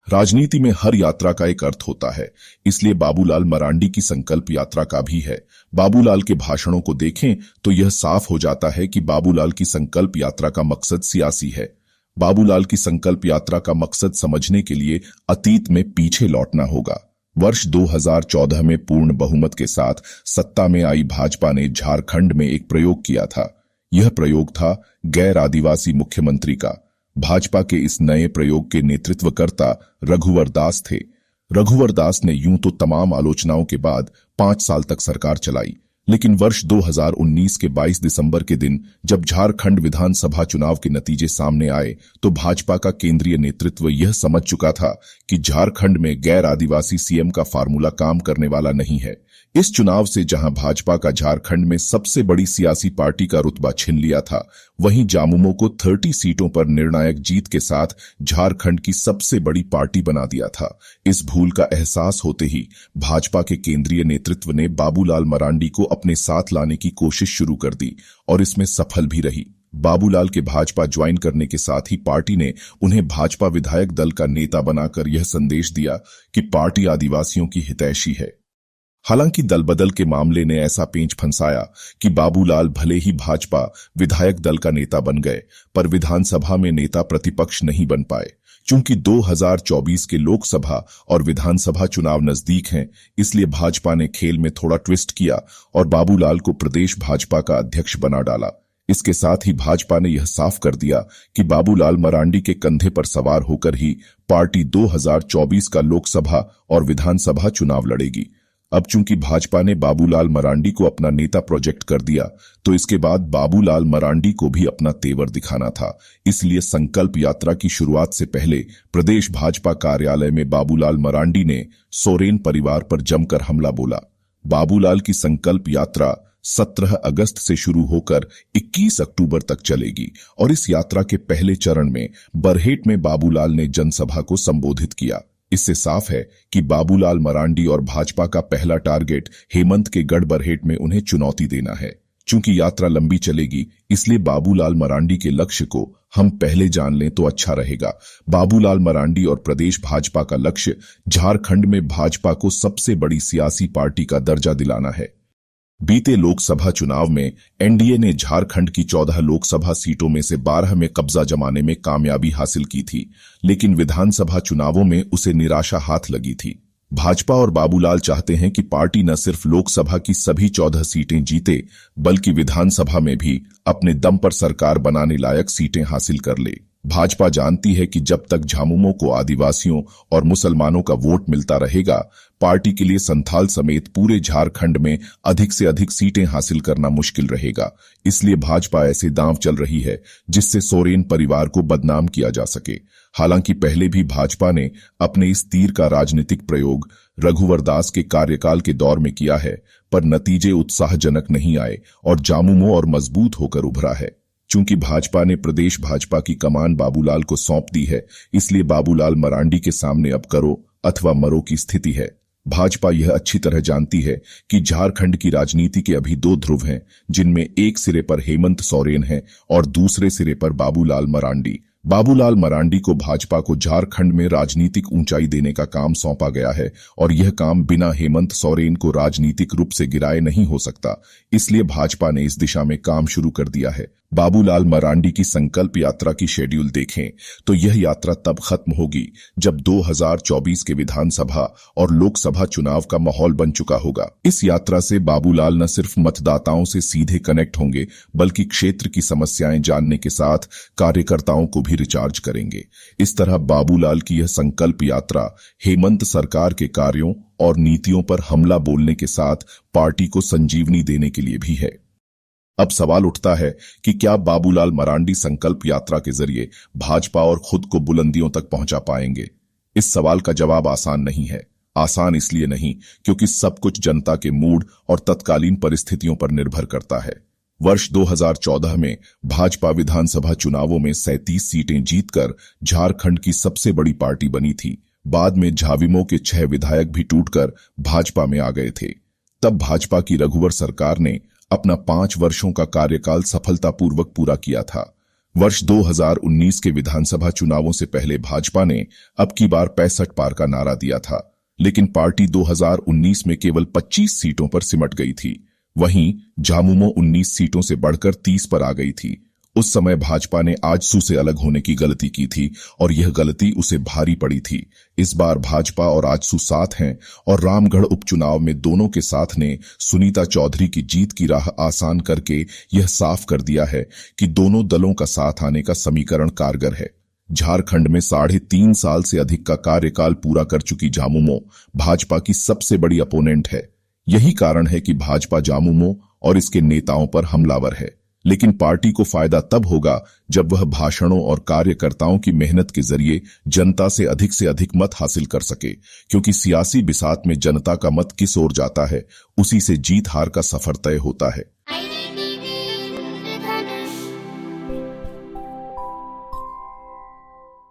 राजनीति में हर यात्रा का एक अर्थ होता है, इसलिए बाबूलाल मरांडी की संकल्प यात्रा का भी है। बाबूलाल के भाषणों को देखें तो यह साफ हो जाता है कि बाबूलाल की संकल्प यात्रा का मकसद सियासी है। बाबूलाल की संकल्प यात्रा का मकसद समझने के लिए अतीत में पीछे लौटना होगा। वर्ष 2014 में पूर्ण बहुमत के साथ सत्ता में आई भाजपा ने झारखंड में एक प्रयोग किया था। यह प्रयोग था गैर आदिवासी मुख्यमंत्री का। भाजपा के इस नए प्रयोग के नेतृत्वकर्ता रघुवर दास थे। रघुवर दास ने यूं तो तमाम आलोचनाओं के बाद 5 साल तक सरकार चलाई, लेकिन वर्ष 2019 के 22 दिसंबर के दिन जब झारखंड विधानसभा चुनाव के नतीजे सामने आए तो भाजपा का केंद्रीय नेतृत्व यह समझ चुका था कि झारखंड में गैर आदिवासी सीएम का फार्मूला काम करने वाला नहीं है। इस चुनाव से जहां भाजपा का झारखंड में सबसे बड़ी सियासी पार्टी का रुतबा छिन लिया था, वहीं जामुमो को 30 सीटों पर निर्णायक जीत के साथ झारखंड की सबसे बड़ी पार्टी बना दिया था। इस भूल का एहसास होते ही भाजपा के केंद्रीय नेतृत्व ने बाबूलाल मरांडी को अपने साथ लाने की कोशिश शुरू कर दी और इसमें सफल भी रही। बाबूलाल के भाजपा ज्वाइन करने के साथ ही पार्टी ने उन्हें भाजपा विधायक दल का नेता बनाकर यह संदेश दिया कि पार्टी आदिवासियों की हितैषी है। हालांकि दल बदल के मामले ने ऐसा पेंच फंसाया कि बाबूलाल भले ही भाजपा विधायक दल का नेता बन गए, पर विधानसभा में नेता प्रतिपक्ष नहीं बन पाए। चूंकि 2024 के लोकसभा और विधानसभा चुनाव नजदीक हैं, इसलिए भाजपा ने खेल में थोड़ा ट्विस्ट किया और बाबूलाल को प्रदेश भाजपा का अध्यक्ष बना डाला। इसके साथ ही भाजपा ने यह साफ कर दिया कि बाबूलाल मरांडी के कंधे पर सवार होकर ही पार्टी 2024 का लोकसभा और विधानसभा चुनाव लड़ेगी। अब चूंकि भाजपा ने बाबूलाल मरांडी को अपना नेता प्रोजेक्ट कर दिया, तो इसके बाद बाबूलाल मरांडी को भी अपना तेवर दिखाना था। इसलिए संकल्प यात्रा की शुरुआत से पहले प्रदेश भाजपा कार्यालय में बाबूलाल मरांडी ने सोरेन परिवार पर जमकर हमला बोला। बाबूलाल की संकल्प यात्रा 17 अगस्त से शुरू होकर 21 अक्टूबर तक चलेगी और इस यात्रा के पहले चरण में बरहेट में बाबूलाल ने जनसभा को संबोधित किया। इससे साफ है कि बाबूलाल मरांडी और भाजपा का पहला टारगेट हेमंत के गढ़ बरहेट में उन्हें चुनौती देना है। चूंकि यात्रा लंबी चलेगी, इसलिए बाबूलाल मरांडी के लक्ष्य को हम पहले जान लें तो अच्छा रहेगा। बाबूलाल मरांडी और प्रदेश भाजपा का लक्ष्य झारखंड में भाजपा को सबसे बड़ी सियासी पार्टी का दर्जा दिलाना है। बीते लोकसभा चुनाव में एनडीए ने झारखंड की 14 लोकसभा सीटों में से 12 में कब्जा जमाने में कामयाबी हासिल की थी, लेकिन विधानसभा चुनावों में उसे निराशा हाथ लगी थी। भाजपा और बाबूलाल चाहते हैं कि पार्टी न सिर्फ लोकसभा की सभी 14 सीटें जीते, बल्कि विधानसभा में भी अपने दम पर सरकार बनाने लायक सीटें हासिल कर ले। भाजपा जानती है कि जब तक झामुमो को आदिवासियों और मुसलमानों का वोट मिलता रहेगा, पार्टी के लिए संथाल समेत पूरे झारखंड में अधिक से अधिक सीटें हासिल करना मुश्किल रहेगा। इसलिए भाजपा ऐसे दांव चल रही है जिससे सोरेन परिवार को बदनाम किया जा सके। हालांकि पहले भी भाजपा ने अपने इस तीर का राजनीतिक प्रयोग रघुवर दास के कार्यकाल के दौर में किया है, पर नतीजे उत्साहजनक नहीं आए और झामुमो और मजबूत होकर उभरा है। चूंकि भाजपा ने प्रदेश भाजपा की कमान बाबूलाल को सौंप दी है, इसलिए बाबूलाल मरांडी के सामने अब करो अथवा मरो की स्थिति है। भाजपा यह अच्छी तरह जानती है कि झारखंड की राजनीति के अभी 2 ध्रुव हैं, जिनमें एक सिरे पर हेमंत सोरेन है और दूसरे सिरे पर बाबूलाल मरांडी। बाबूलाल मरांडी को भाजपा को झारखंड में राजनीतिक ऊंचाई देने का काम सौंपा गया है और यह काम बिना हेमंत सोरेन को राजनीतिक रूप से गिराए नहीं हो सकता। इसलिए भाजपा ने इस दिशा में काम शुरू कर दिया है। बाबूलाल मरांडी की संकल्प यात्रा की शेड्यूल देखें तो यह यात्रा तब खत्म होगी जब 2024 के विधानसभा और लोकसभा चुनाव का माहौल बन चुका होगा। इस यात्रा से बाबूलाल न सिर्फ मतदाताओं से सीधे कनेक्ट होंगे, बल्कि क्षेत्र की समस्याएं जानने के साथ कार्यकर्ताओं को भी रिचार्ज करेंगे। इस तरह बाबूलाल की यह संकल्प यात्रा हेमंत सरकार के कार्यों और नीतियों पर हमला बोलने के साथ पार्टी को संजीवनी देने के लिए भी है। अब सवाल उठता है कि क्या बाबूलाल मरांडी संकल्प यात्रा के जरिए भाजपा और खुद को बुलंदियों तक पहुंचा पाएंगे? इस सवाल का जवाब आसान नहीं है। आसान इसलिए नहीं क्योंकि सब कुछ जनता के मूड और तत्कालीन परिस्थितियों पर निर्भर करता है। वर्ष 2014 में भाजपा विधानसभा चुनावों में 37 सीटें जीतकर झारखंड की सबसे बड़ी पार्टी बनी थी। बाद में झाविमो के 6 विधायक भी टूटकर भाजपा में आ गए थे। तब भाजपा की रघुवर सरकार ने अपना 5 वर्षों का कार्यकाल सफलतापूर्वक पूरा किया था। वर्ष 2019 के विधानसभा चुनावों से पहले भाजपा ने अब की बार 65 पार का नारा दिया था, लेकिन पार्टी 2019 में केवल 25 सीटों पर सिमट गई थी। वहीं झामुमो 19 सीटों से बढ़कर 30 पर आ गई थी। उस समय भाजपा ने आजसू से अलग होने की गलती की थी और यह गलती उसे भारी पड़ी थी। इस बार भाजपा और आजसू साथ हैं और रामगढ़ उपचुनाव में दोनों के साथ ने सुनीता चौधरी की जीत की राह आसान करके यह साफ कर दिया है कि दोनों दलों का साथ आने का समीकरण कारगर है। झारखंड में 3.5 साल से अधिक का कार्यकाल पूरा कर चुकी झामुमो भाजपा की सबसे बड़ी अपोनेंट है। यही कारण है कि भाजपा झामुमो और इसके नेताओं पर हमलावर है, लेकिन पार्टी को फायदा तब होगा जब वह भाषणों और कार्यकर्ताओं की मेहनत के जरिए जनता से अधिक मत हासिल कर सके, क्योंकि सियासी बिसात में जनता का मत किस ओर जाता है उसी से जीत हार का सफर तय होता है।